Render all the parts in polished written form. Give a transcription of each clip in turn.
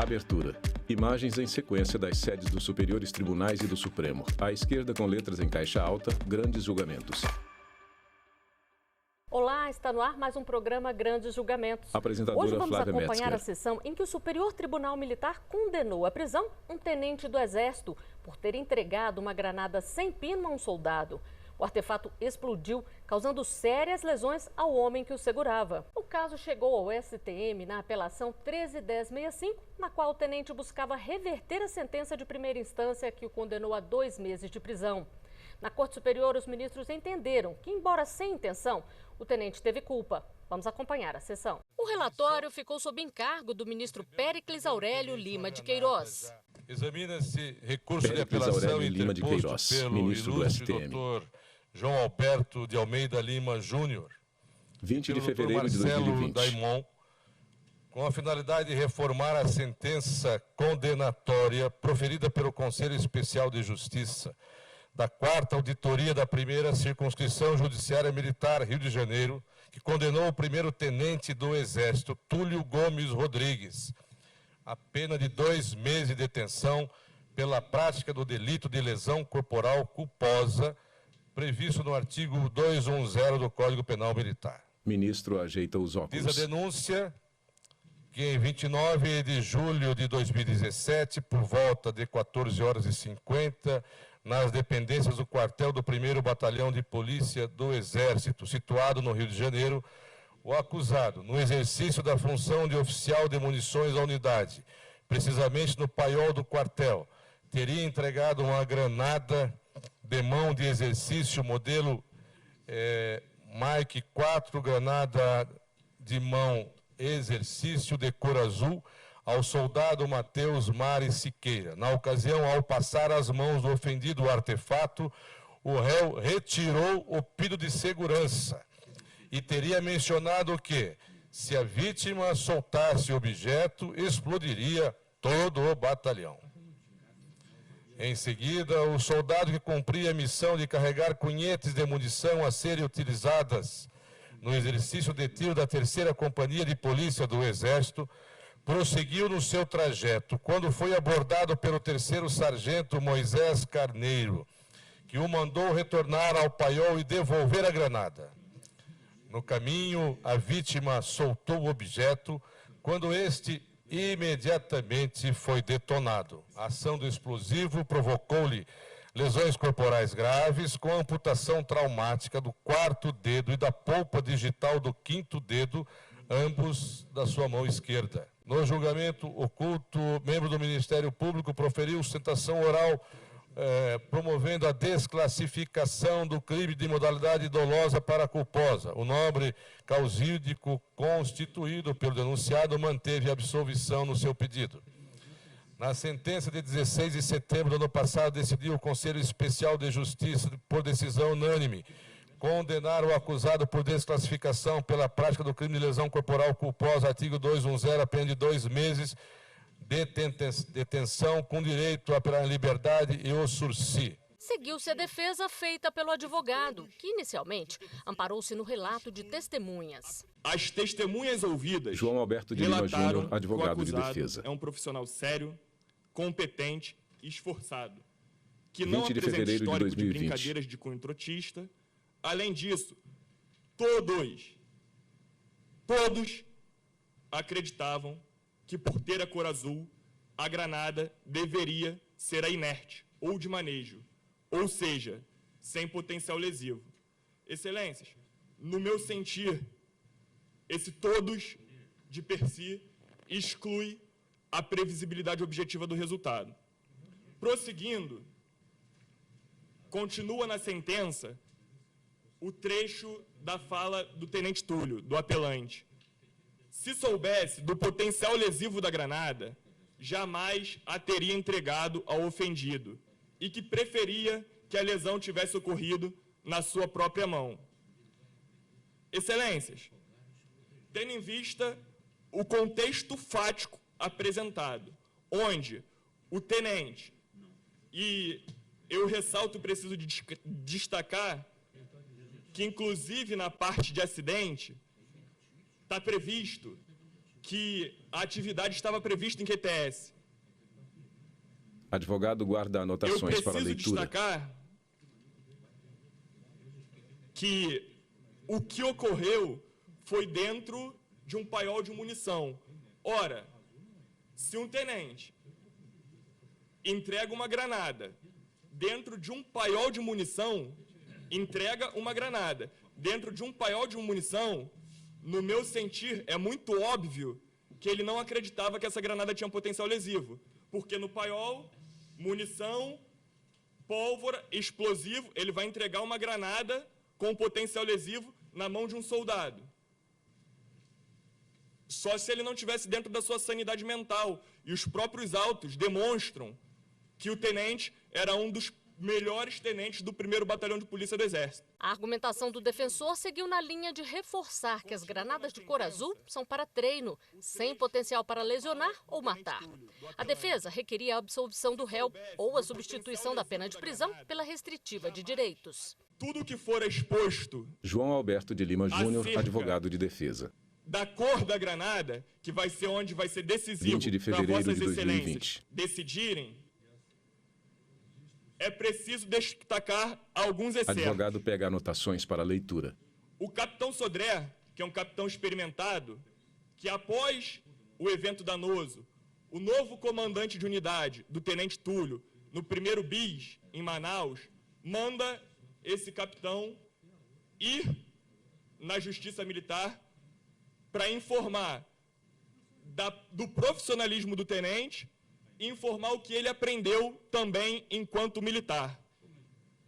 Abertura. Imagens em sequência das sedes dos superiores tribunais e do Supremo. À esquerda, com letras em caixa alta, grandes julgamentos. Olá, está no ar mais um programa Grandes Julgamentos. Apresentadora Hoje vamos Flávia acompanhar Metzger. a sessão em que o Superior Tribunal Militar condenou à prisão um tenente do Exército por ter entregado uma granada sem pino a um soldado. O artefato explodiu, causando sérias lesões ao homem que o segurava. O caso chegou ao STM na apelação 13.1065, na qual o tenente buscava reverter a sentença de primeira instância que o condenou a 2 meses de prisão. Na Corte Superior, os ministros entenderam que, embora sem intenção, o tenente teve culpa. Vamos acompanhar a sessão. O relatório ficou sob encargo do ministro Péricles Aurélio Lima de Queiroz. Examina-se recurso de Péricles apelação Aurélio Lima de interposto Queiroz, pelo ministro do ilustre STM. doutor João Alberto de Almeida Lima Júnior, 20 de pelo fevereiro de Dr. Marcelo 2020. Daimon, com a finalidade de reformar a sentença condenatória proferida pelo Conselho Especial de Justiça da 4ª Auditoria da 1ª Circunscrição Judiciária Militar, Rio de Janeiro, que condenou o primeiro-tenente do Exército, Túlio Gomes Rodrigues, a pena de 2 meses de detenção pela prática do delito de lesão corporal culposa, previsto no artigo 210 do Código Penal Militar. Ministro ajeita os Diz óculos. a denúncia que em 29 de julho de 2017, por volta de 14h50, nas dependências do quartel do 1º Batalhão de Polícia do Exército, situado no Rio de Janeiro, o acusado, no exercício da função de oficial de munições à unidade, precisamente no paiol do quartel, teria entregado uma granada de mão de exercício modelo Mike 4, granada de mão exercício de cor azul, ao soldado Matheus Mari Siqueira. Na ocasião, ao passar as mãos do ofendido o artefato, o réu retirou o pino de segurança e teria mencionado que, se a vítima soltasse o objeto, explodiria todo o batalhão. Em seguida, o soldado que cumpria a missão de carregar cunhetes de munição a serem utilizadas no exercício de tiro da 3ª Companhia de Polícia do Exército, prosseguiu no seu trajeto, quando foi abordado pelo 3º Sargento Moisés Carneiro, que o mandou retornar ao paiol e devolver a granada. No caminho, a vítima soltou o objeto, quando este imediatamente foi detonado. A ação do explosivo provocou-lhe lesões corporais graves, com amputação traumática do 4º dedo e da polpa digital do 5º dedo, ambos da sua mão esquerda. No julgamento oculto, membro do Ministério Público proferiu sustentação oral promovendo a desclassificação do crime de modalidade dolosa para culposa. O nobre causídico constituído pelo denunciado manteve a absolvição no seu pedido. Na sentença de 16 de setembro do ano passado, decidiu o Conselho Especial de Justiça, por decisão unânime, condenar o acusado por desclassificação pela prática do crime de lesão corporal culposa, artigo 210, a pena de 2 meses de detenção com direito à liberdade e o sursi. Seguiu-se a defesa feita pelo advogado, que inicialmente amparou-se no relato de testemunhas. As testemunhas ouvidas João Alberto de Lima relataram Júnior, advogado que o de acusado defesa. é um profissional sério, competente e esforçado, que não 20 de apresenta fevereiro de histórico de 2020. brincadeiras de cunho trotskista. Além disso, todos acreditavam que, por ter a cor azul, a granada deveria ser inerte ou de manejo, ou seja, sem potencial lesivo. Excelências, no meu sentir, esse todos, de per si, exclui a previsibilidade objetiva do resultado. Prosseguindo, continua na sentença o trecho da fala do tenente Túlio, do apelante. Se soubesse do potencial lesivo da granada, jamais a teria entregado ao ofendido e que preferia que a lesão tivesse ocorrido na sua própria mão. Excelências, tendo em vista o contexto fático apresentado, onde o tenente, e eu ressalto e preciso destacar que, inclusive, na parte de acidente, está previsto que a atividade estava prevista em QTS. Advogado guarda anotações para leitura. Eu preciso destacar que o que ocorreu foi dentro de um paiol de munição. Ora, se um tenente entrega uma granada dentro de um paiol de munição, entrega uma granada dentro de um paiol de munição, no meu sentir, é muito óbvio que ele não acreditava que essa granada tinha potencial lesivo. Porque no paiol, munição, pólvora, explosivo, ele vai entregar uma granada com potencial lesivo na mão de um soldado. Só se ele não estivesse dentro da sua sanidade mental. E os próprios autos demonstram que o tenente era um dos melhores tenentes do 1º Batalhão de Polícia do Exército. A argumentação do defensor seguiu na linha de reforçar que as granadas de cor azul são para treino, sem potencial para lesionar ou matar. A defesa requeria a absolvição do réu ou a substituição da pena de prisão pela restritiva de direitos. Tudo que for exposto... João Alberto de Lima Júnior, advogado de defesa. Da cor da granada, que vai ser onde vai ser decisivo 20 de fevereiro de 2020. Decidirem, é preciso destacar alguns excessos. Advogado pega anotações para leitura. O capitão Sodré, que é um capitão experimentado, que após o evento danoso, o novo comandante de unidade do tenente Túlio, no 1º BIS, em Manaus, manda esse capitão ir na Justiça Militar para informar do profissionalismo do tenente e informar o que ele aprendeu também enquanto militar.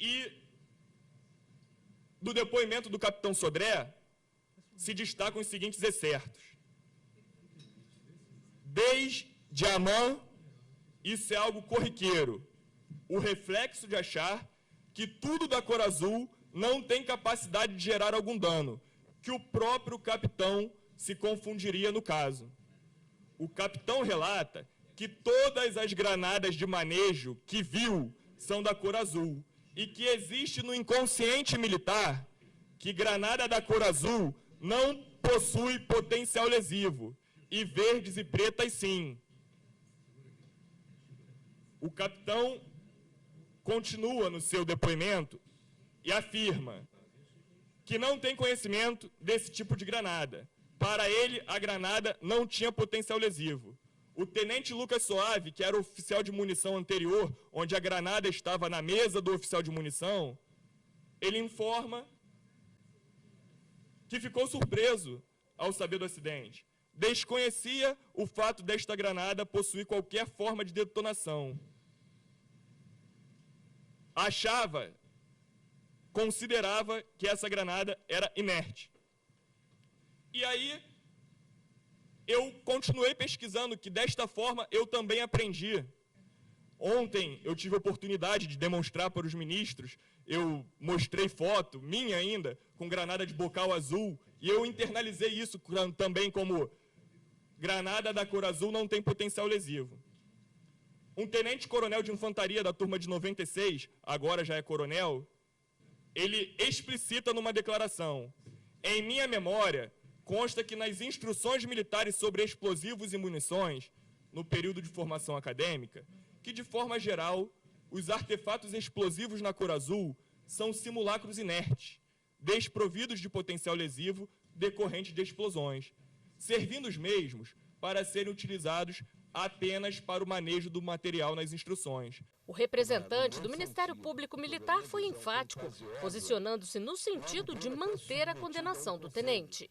E do depoimento do capitão Sodré se destacam os seguintes excertos. Desde Amã, isso é algo corriqueiro. O reflexo de achar que tudo da cor azul não tem capacidade de gerar algum dano, que o próprio capitão se confundiria no caso. O capitão relata que todas as granadas de manejo que viu são da cor azul e que existe no inconsciente militar que granada da cor azul não possui potencial lesivo e verdes e pretas sim. O capitão continua no seu depoimento e afirma que não tem conhecimento desse tipo de granada. Para ele, a granada não tinha potencial lesivo. O tenente Lucas Soave, que era o oficial de munição anterior, onde a granada estava na mesa do oficial de munição, ele informa que ficou surpreso ao saber do acidente. Desconhecia o fato desta granada possuir qualquer forma de detonação. Considerava que essa granada era inerte. E aí, eu continuei pesquisando, que desta forma eu também aprendi. Ontem eu tive a oportunidade de demonstrar para os ministros, eu mostrei foto, minha ainda, com granada de bocal azul, e eu internalizei isso também como granada da cor azul não tem potencial lesivo. Um tenente-coronel de infantaria da turma de 96, agora já é coronel, ele explicita numa declaração: em minha memória, consta que nas instruções militares sobre explosivos e munições, no período de formação acadêmica, que de forma geral, os artefatos explosivos na cor azul são simulacros inertes, desprovidos de potencial lesivo decorrente de explosões, servindo os mesmos para serem utilizados apenas para o manejo do material nas instruções. O representante do Ministério Público Militar foi enfático, posicionando-se no sentido de manter a condenação do tenente.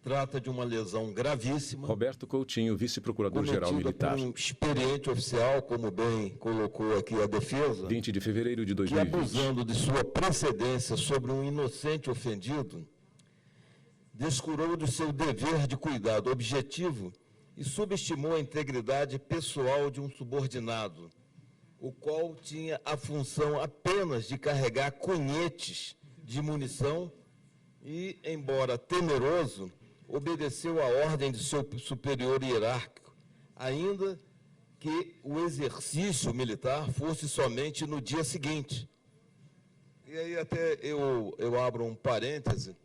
Trata de uma lesão gravíssima. Roberto Coutinho, vice-procurador-geral militar. Por um experiente oficial, como bem colocou aqui a defesa. 20 de fevereiro de 2020. Que, abusando de sua precedência sobre um inocente ofendido, descurou do seu dever de cuidado objetivo e subestimou a integridade pessoal de um subordinado, o qual tinha a função apenas de carregar cunhetes de munição e, embora temeroso, obedeceu à ordem de seu superior hierárquico, ainda que o exercício militar fosse somente no dia seguinte. E aí até eu abro um parêntese,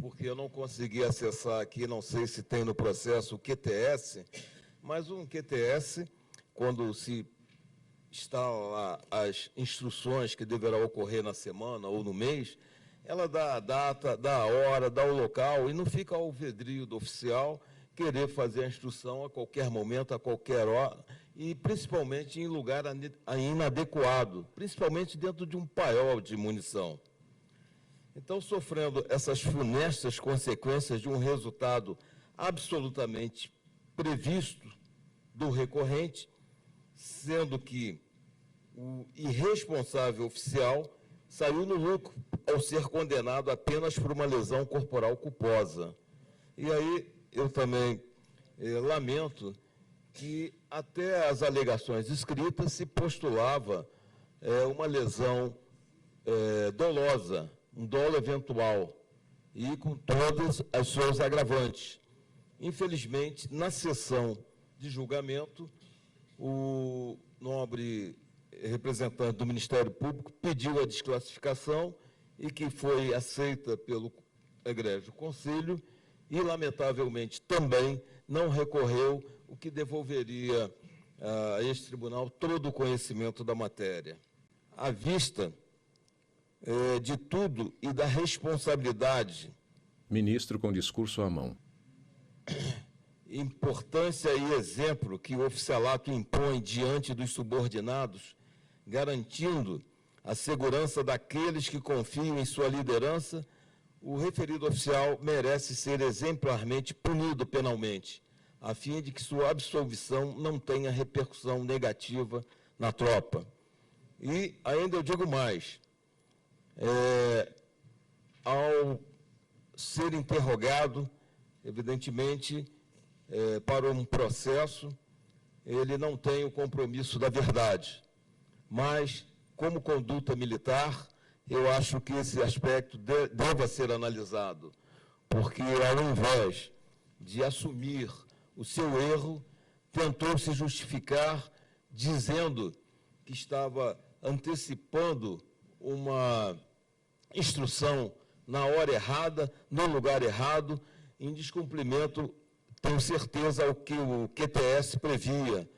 porque eu não consegui acessar aqui, não sei se tem no processo o QTS, mas um QTS, quando se instala as instruções que deverá ocorrer na semana ou no mês, ela dá a data, dá a hora, dá o local, e não fica ao vedrio do oficial querer fazer a instrução a qualquer momento, a qualquer hora, e principalmente em lugar inadequado, principalmente dentro de um paiol de munição. Então, sofrendo essas funestas consequências de um resultado absolutamente previsto do recorrente, sendo que o irresponsável oficial saiu no lucro ao ser condenado apenas por uma lesão corporal culposa. E aí eu também lamento que até as alegações escritas se postulava uma lesão dolosa, um dolo eventual, e com todas as suas agravantes. Infelizmente, na sessão de julgamento, o nobre representante do Ministério Público pediu a desclassificação e que foi aceita pelo egrégio Conselho e, lamentavelmente, também não recorreu, o que devolveria a este tribunal todo o conhecimento da matéria. À vista de tudo e da responsabilidade. Ministro com discurso à mão. Importância e exemplo que o oficialato impõe diante dos subordinados, garantindo a segurança daqueles que confiam em sua liderança, o referido oficial merece ser exemplarmente punido penalmente, a fim de que sua absolvição não tenha repercussão negativa na tropa. E ainda eu digo mais, ao ser interrogado, evidentemente, para um processo, ele não tem o compromisso da verdade, mas, como conduta militar, eu acho que esse aspecto deva ser analisado, porque, ao invés de assumir o seu erro, tentou se justificar dizendo que estava antecipando uma instrução na hora errada, no lugar errado, em descumprimento, tenho certeza, ao que o QTS previa.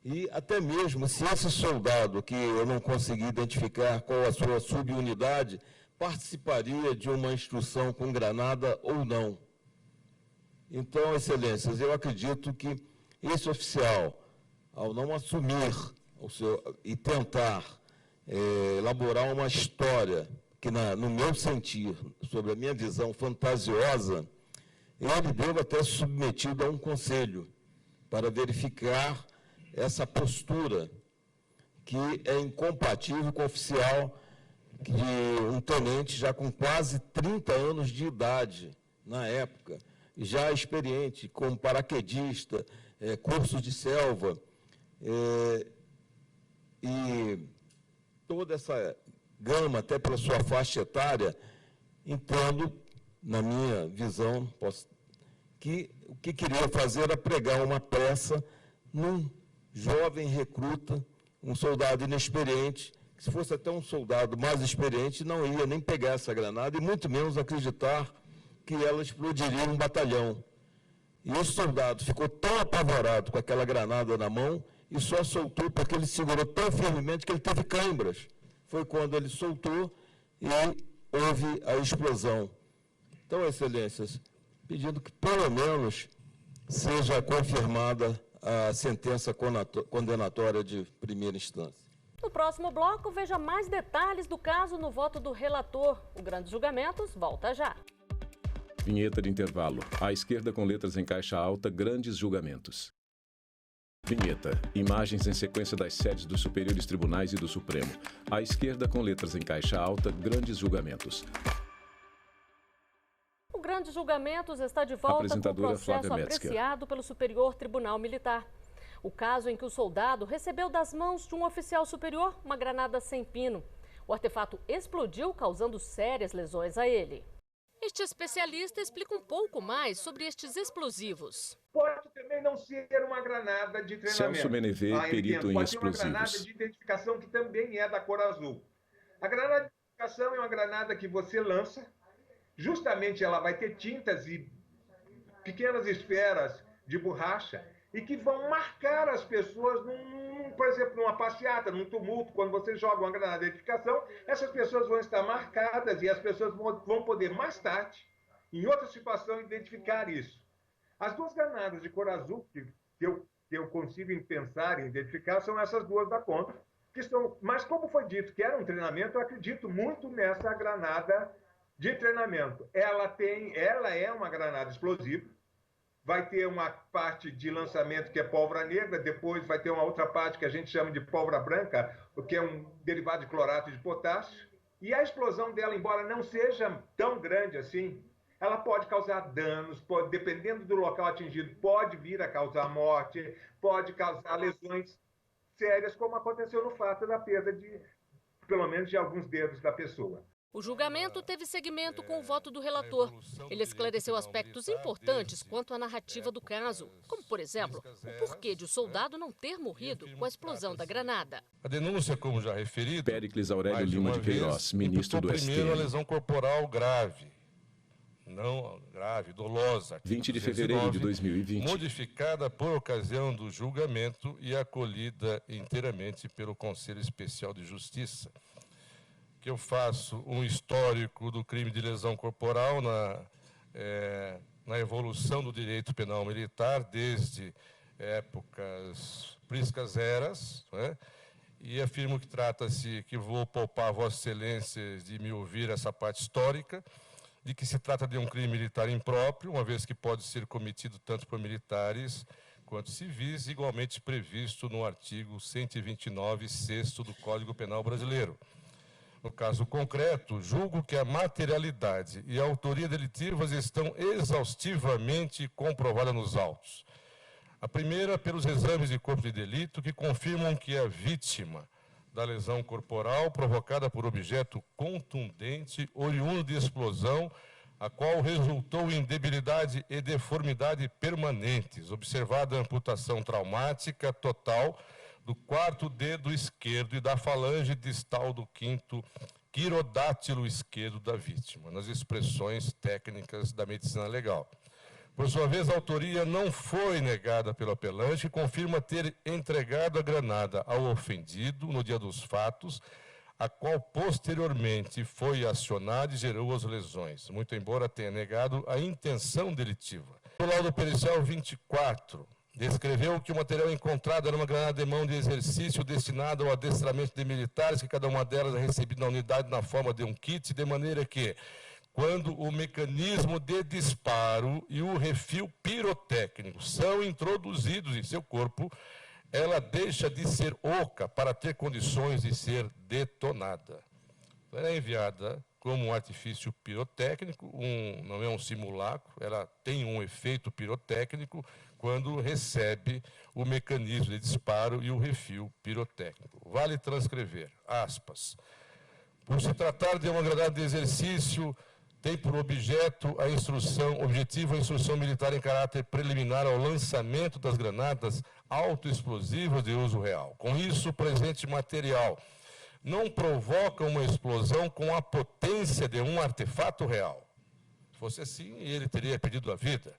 E até mesmo se esse soldado, que eu não consegui identificar qual a sua subunidade, participaria de uma instrução com granada ou não. Então, excelências, eu acredito que esse oficial, ao não assumir e tentar elaborar uma história que, no meu sentir, sobre a minha visão fantasiosa, ele deva ter se submetido a um conselho para verificar essa postura que é incompatível com o oficial de um tenente já com quase 30 anos de idade na época, já experiente como paraquedista, cursos de selva, e toda essa gama, até pela sua faixa etária, entendo, na minha visão, que o que queria fazer era pregar uma peça num jovem recruta, um soldado inexperiente, que se fosse até um soldado mais experiente, não ia nem pegar essa granada, e muito menos acreditar que ela explodiria um batalhão. E esse soldado ficou tão apavorado com aquela granada na mão e só soltou porque ele segurou tão firmemente que ele teve câimbras. Foi quando ele soltou e houve a explosão. Então, excelências, pedindo que, pelo menos, seja confirmada a sentença condenatória de primeira instância. No próximo bloco, veja mais detalhes do caso no voto do relator. O Grandes Julgamentos volta já. Vinheta de intervalo. À esquerda com letras em caixa alta, Grandes Julgamentos. Vinheta. Imagens em sequência das sedes dos superiores tribunais e do Supremo. À esquerda com letras em caixa alta, Grandes Julgamentos. O Grandes Julgamentos está de volta com o processo apreciado pelo Superior Tribunal Militar. O caso em que o soldado recebeu das mãos de um oficial superior uma granada sem pino. O artefato explodiu, causando sérias lesões a ele. Este especialista explica um pouco mais sobre estes explosivos. Pode também não ser uma granada de treinamento. Celso Menevê, perito em explosivos. Pode ser uma granada de identificação que também é da cor azul. A granada de identificação é uma granada que você lança justamente ela vai ter tintas e pequenas esferas de borracha e que vão marcar as pessoas, por exemplo, numa passeata, num tumulto, quando você joga uma granada de edificação, essas pessoas vão estar marcadas e as pessoas vão poder, mais tarde, em outra situação, identificar isso. As duas granadas de cor azul que eu consigo pensar e identificar são essas duas da contra, mas como foi dito que era um treinamento, eu acredito muito nessa granada de treinamento. Ela é uma granada explosiva, vai ter uma parte de lançamento que é pólvora negra, depois vai ter uma outra parte que a gente chama de pólvora branca, que é um derivado de clorato de potássio, e a explosão dela, embora não seja tão grande assim, ela pode causar danos, dependendo do local atingido, pode vir a causar morte, pode causar lesões sérias, como aconteceu no fato da perda de, pelo menos, de alguns dedos da pessoa. O julgamento teve seguimento com o voto do relator. Ele esclareceu aspectos importantes quanto à narrativa do caso, como, por exemplo, o porquê de o soldado não ter morrido com a explosão da granada. A denúncia, como já referido, Péricles Aurélio Lima de Queiroz, ministro do STM. Primeiro, a lesão corporal grave, não grave, dolosa. 20 de fevereiro de 2020. Modificada por ocasião do julgamento e acolhida inteiramente pelo Conselho Especial de Justiça. Que eu faço um histórico do crime de lesão corporal na evolução do direito penal militar, desde épocas priscas eras, né? E afirmo que trata-se, que vou poupar a Vossa Excelência de me ouvir essa parte histórica, de que se trata de um crime militar impróprio, uma vez que pode ser cometido tanto por militares quanto civis, igualmente previsto no artigo 129, 6º do Código Penal Brasileiro. No caso concreto, julgo que a materialidade e a autoria delitivas estão exaustivamente comprovadas nos autos. A primeira, pelos exames de corpo de delito, que confirmam que a vítima da lesão corporal provocada por objeto contundente, oriundo de explosão, a qual resultou em debilidade e deformidade permanentes, observada a amputação traumática total do 4º dedo esquerdo e da falange distal do 5º quirodátilo esquerdo da vítima, nas expressões técnicas da medicina legal. Por sua vez, a autoria não foi negada pelo apelante, que confirma ter entregado a granada ao ofendido no dia dos fatos, a qual posteriormente foi acionada e gerou as lesões, muito embora tenha negado a intenção delitiva. O laudo pericial 24 descreveu que o material encontrado era uma granada de mão de exercício destinada ao adestramento de militares, que cada uma delas é recebida na unidade na forma de um kit, de maneira que, quando o mecanismo de disparo e o refil pirotécnico são introduzidos em seu corpo, ela deixa de ser oca para ter condições de ser detonada. Ela é enviada como um artifício pirotécnico, não é um simulacro, ela tem um efeito pirotécnico quando recebe o mecanismo de disparo e o refil pirotécnico. Vale transcrever, aspas, por se tratar de uma granada de exercício, tem por objetivo a instrução militar em caráter preliminar ao lançamento das granadas autoexplosivas de uso real. Com isso, o presente material não provoca uma explosão com a potência de um artefato real. Se fosse assim, ele teria perdido a vida.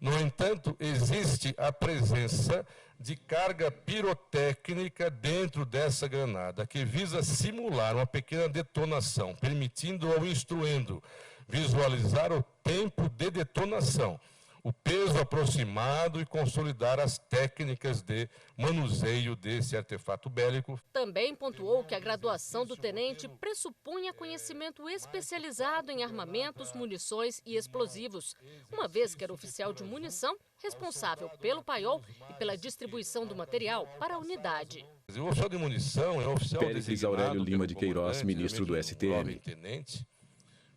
No entanto, existe a presença de carga pirotécnica dentro dessa granada, que visa simular uma pequena detonação, permitindo ao instruendo visualizar o tempo de detonação, o peso aproximado e consolidar as técnicas de manuseio desse artefato bélico. Também pontuou que a graduação do tenente pressupunha conhecimento especializado em armamentos, munições e explosivos, uma vez que era oficial de munição responsável pelo paiol e pela distribuição do material para a unidade. O oficial de munição é o oficial Péricles Aurélio Lima de Queiroz, ministro do STM.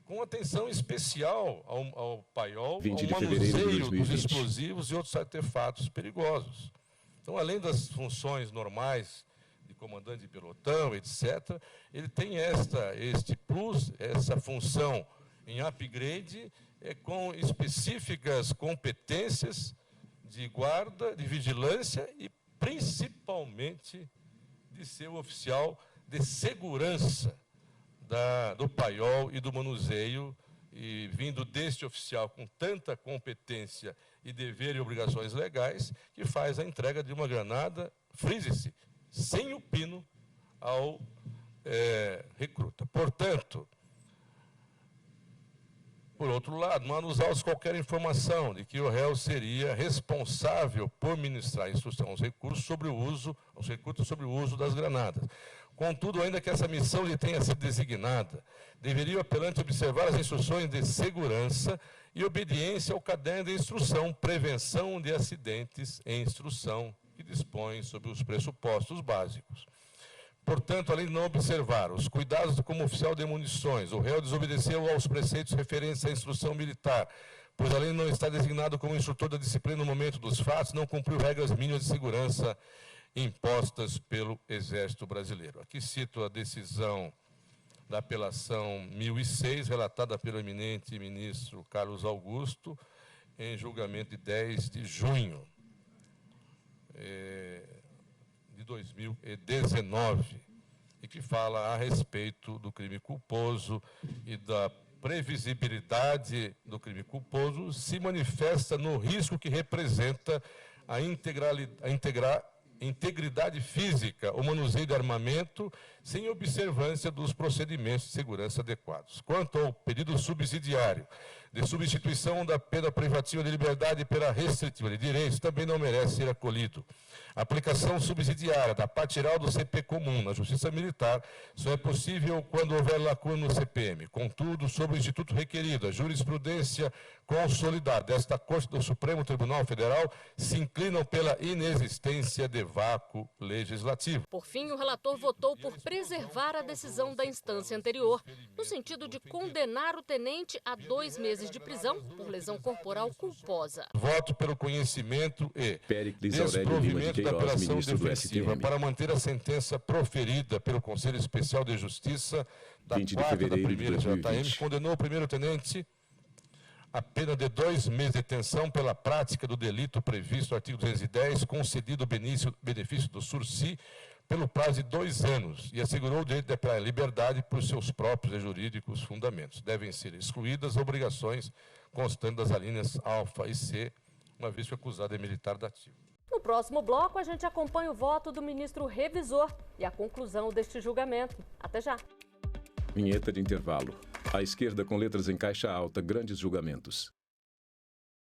Com atenção especial ao paiol, 20 ao de fevereiro de manuseio 2020. dos explosivos e outros artefatos perigosos. Então, além das funções normais de comandante de pelotão, etc., ele tem este plus, essa função em upgrade, com específicas competências de guarda, de vigilância e, principalmente, de ser o oficial de segurança do paiol e do manuseio e vindo deste oficial com tanta competência e dever e obrigações legais, que faz a entrega de uma granada, frise-se, sem o pino ao recruta. Portanto, por outro lado, não há nos autos qualquer informação de que o réu seria responsável por ministrar instrução aos recrutas sobre o uso das granadas. Contudo, ainda que essa missão lhe tenha sido designada, deveria o apelante observar as instruções de segurança e obediência ao caderno de instrução, prevenção de acidentes em instrução, que dispõe sobre os pressupostos básicos. Portanto, além de não observar os cuidados como oficial de munições, o réu desobedeceu aos preceitos referentes à instrução militar, pois além de não estar designado como instrutor da disciplina no momento dos fatos, não cumpriu regras mínimas de segurança impostas pelo Exército Brasileiro. Aqui cito a decisão da apelação 1006, relatada pelo eminente ministro Carlos Augusto, em julgamento de 10 de junho de 2019, e que fala a respeito do crime culposo e da previsibilidade do crime culposo, se manifesta no risco que representa a integridade física, o manuseio de armamento, sem observância dos procedimentos de segurança adequados. Quanto ao pedido subsidiário de substituição da pena privativa de liberdade pela restritiva de direitos, também não merece ser acolhido. A aplicação subsidiária da parte geral do CP comum na Justiça Militar só é possível quando houver lacuna no CPM. Contudo, sobre o instituto requerido, a jurisprudência consolidada desta Corte do Supremo Tribunal Federal se inclinam pela inexistência de vácuo legislativo. Por fim, o relator votou por preservar a decisão da instância anterior, no sentido de condenar o tenente a 2 meses de prisão por lesão corporal culposa. Voto pelo conhecimento e Péricles Aurélio Lima de da Queiroz, apelação ministro do defensiva STM. para manter a sentença proferida pelo Conselho Especial de Justiça da 20 de 4ª da fevereiro de 1ª JM, 2020. condenou o primeiro-tenente a pena de 2 meses de detenção pela prática do delito previsto no artigo 210, concedido o benefício do sursi pelo prazo de 2 anos e assegurou o direito de apelar à liberdade por seus próprios e jurídicos fundamentos. Devem ser excluídas obrigações constantes das alíneas alfa e C, uma vez que o acusado é militar da ativa. No próximo bloco, a gente acompanha o voto do ministro revisor e a conclusão deste julgamento. Até já! Vinheta de intervalo. À esquerda, com letras em caixa alta, grandes julgamentos.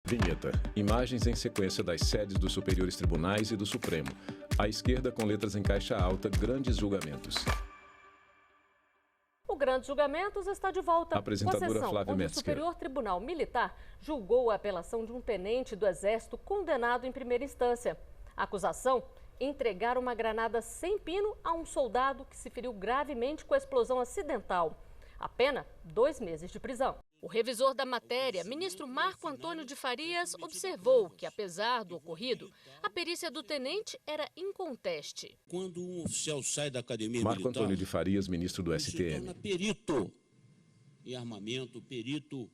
Vinheta. Imagens em sequência das sedes dos superiores tribunais e do Supremo. À esquerda, com letras em caixa alta, grandes julgamentos. O Grandes Julgamentos está de volta. Apresentadora com a sessão Flávia onde Metzger. o Superior Tribunal Militar julgou a apelação de um tenente do Exército condenado em primeira instância. A acusação: entregar uma granada sem pino a um soldado que se feriu gravemente com a explosão acidental. A pena, 2 meses de prisão. O revisor da matéria, ministro Marco Antônio de Farias, observou que, apesar do ocorrido, a perícia do tenente era inconteste. Quando um oficial sai da academia Marco militar, Antônio de Farias, ministro do ele se STM. torna perito em armamento, perito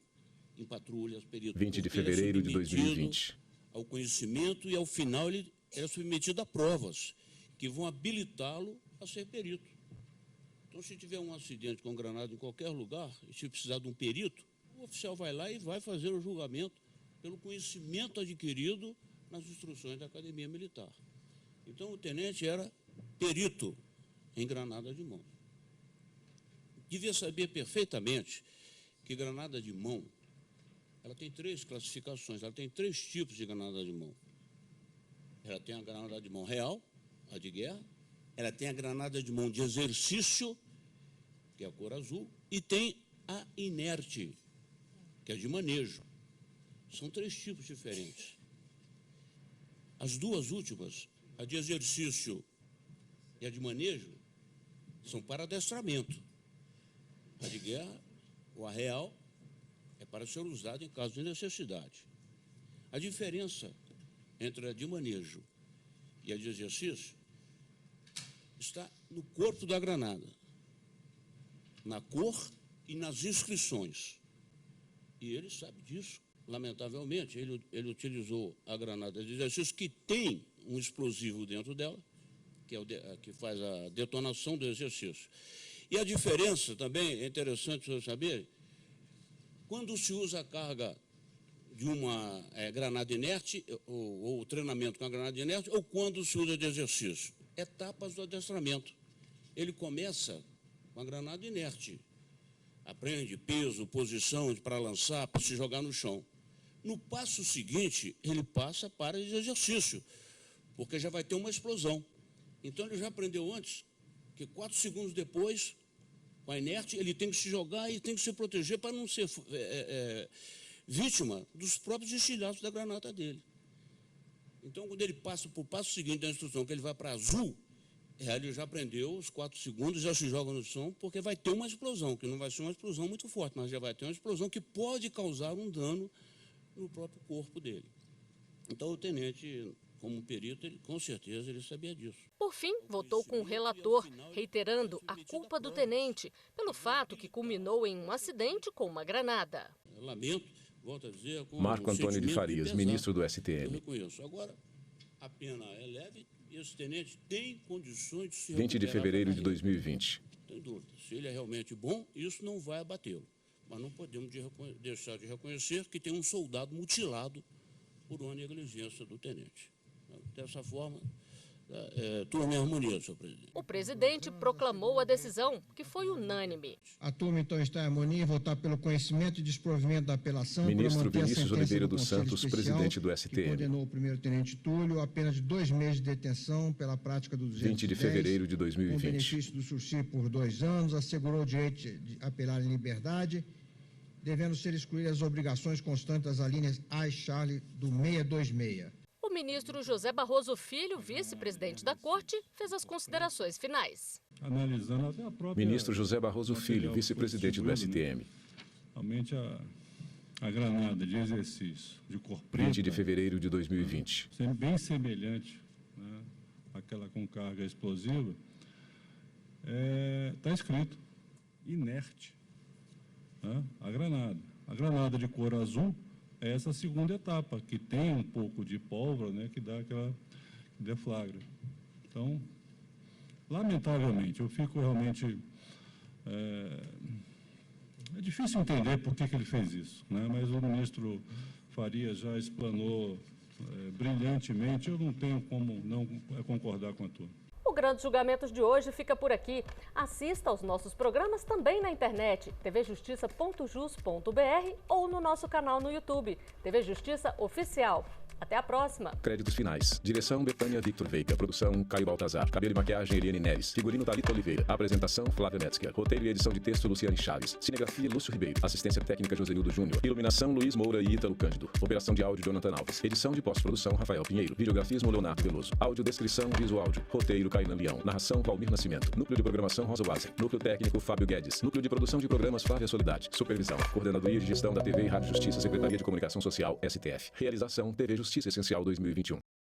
em patrulhas, perito 20 de porque ele é fevereiro de submetido 2020. ao conhecimento e, ao final, ele é submetido a provas que vão habilitá-lo a ser perito. Então, se tiver um acidente com granada em qualquer lugar, e se precisar de um perito, o oficial vai lá e vai fazer o julgamento pelo conhecimento adquirido nas instruções da Academia Militar. Então, o tenente era perito em granada de mão. Devia saber perfeitamente que granada de mão, ela tem 3 classificações, ela tem 3 tipos de granada de mão. Ela tem a granada de mão real, a de guerra, ela tem a granada de mão de exercício, que é a cor azul, e tem a inerte, que é de manejo. São 3 tipos diferentes. As 2 últimas, a de exercício e a de manejo, são para adestramento. A de guerra, ou a real, é para ser usada em caso de necessidade. A diferença entre a de manejo e a de exercício está no corpo da granada, na cor e nas inscrições. E ele sabe disso. Lamentavelmente, ele utilizou a granada de exercício, que tem um explosivo dentro dela, que, que faz a detonação do exercício. E a diferença também, é interessante você saber, Quando se usa a carga de uma granada inerte, ou treinamento com a granada inerte, ou quando se usa de exercício. Etapas do adestramento. Ele começa com a granada inerte. Aprende peso, posição para lançar, para se jogar no chão. No passo seguinte, ele passa para de exercício, porque já vai ter uma explosão. Então, ele já aprendeu antes que 4 segundos depois, com a inerte, ele tem que se jogar e tem que se proteger para não ser vítima dos próprios estilhaços da granada dele. Então, quando ele passa para o passo seguinte da instrução, que ele vai para azul, ele já aprendeu os 4 segundos, já se joga no chão, porque vai ter uma explosão, que não vai ser uma explosão muito forte, mas já vai ter uma explosão que pode causar um dano no próprio corpo dele. Então, o tenente, como perito, com certeza ele sabia disso. Por fim, votou com o relator, reiterando a culpa do tenente pelo fato que culminou em um acidente com uma granada. Eu lamento, volto a dizer, com Marco Antônio de Farias, ministro do Eu STM. reconheço. Agora, a pena é leve e esse tenente tem condições de se 20 de recuperar fevereiro da de carreira. 2020. Sem dúvida. Se ele é realmente bom, isso não vai abatê-lo. Mas não podemos deixar de reconhecer que tem um soldado mutilado por uma negligência do tenente. Dessa forma, turma em harmonia, senhor presidente. O presidente proclamou a decisão, que foi unânime. A turma, então, está em harmonia em votar pelo conhecimento e desprovimento da apelação. Ministro para manter a Vinícius sentença Oliveira do dos Conselho Santos, Especial, presidente do que STM. condenou o primeiro-tenente Túlio a pena de 2 meses de detenção pela prática do 210, 20 de fevereiro de com 2020. benefício do sursi por 2 anos, assegurou o direito de apelar em liberdade, devendo ser excluídas as obrigações constantes das alíneas A e Charlie do 626. O ministro José Barroso Filho, vice-presidente da Corte, fez as considerações finais. Analisando até a própria... Ministro José Barroso Filho, vice-presidente do STM. Realmente a granada de exercício de cor preta... 20 de fevereiro de 2020. Sendo bem semelhante, né, àquela com carga explosiva, está escrito inerte, né, a granada. A granada de cor azul é essa segunda etapa, que tem um pouco de pólvora, né, que dá aquela deflagra. Então, lamentavelmente, eu fico realmente... É difícil entender por que ele fez isso, né, mas o ministro Farias já explanou brilhantemente, eu não tenho como não concordar com a turma. O Grandes Julgamentos de hoje fica por aqui. Assista aos nossos programas também na internet, tvjustiça.jus.br ou no nosso canal no YouTube, TV Justiça Oficial. Até a próxima. Créditos finais. Direção Betânia Victor Veiga. Produção Caio Baltazar. Cabelo e maquiagem Eliane Neres. Figurino Thalita Oliveira. Apresentação Flávia Metzger. Roteiro e edição de texto Luciane Chaves. Cinegrafia Lúcio Ribeiro. Assistência técnica Joselildo Júnior. Iluminação Luiz Moura e Ítalo Cândido. Operação de áudio Jonathan Alves. Edição de pós-produção Rafael Pinheiro. Videografismo Leonardo Veloso. Audiodescrição Visuáudio. Roteiro Kainan Leão. Narração Valmir Nascimento. Núcleo de programação Rosa Wazen. Núcleo técnico Fábio Guedes. Núcleo de produção de programas Flávia Soledade. Supervisão. Coordenadoria de Gestão da TV e Rádio Justiça. Secretaria de Comunicação Social STF. Realização TV Justiça Essencial 2021.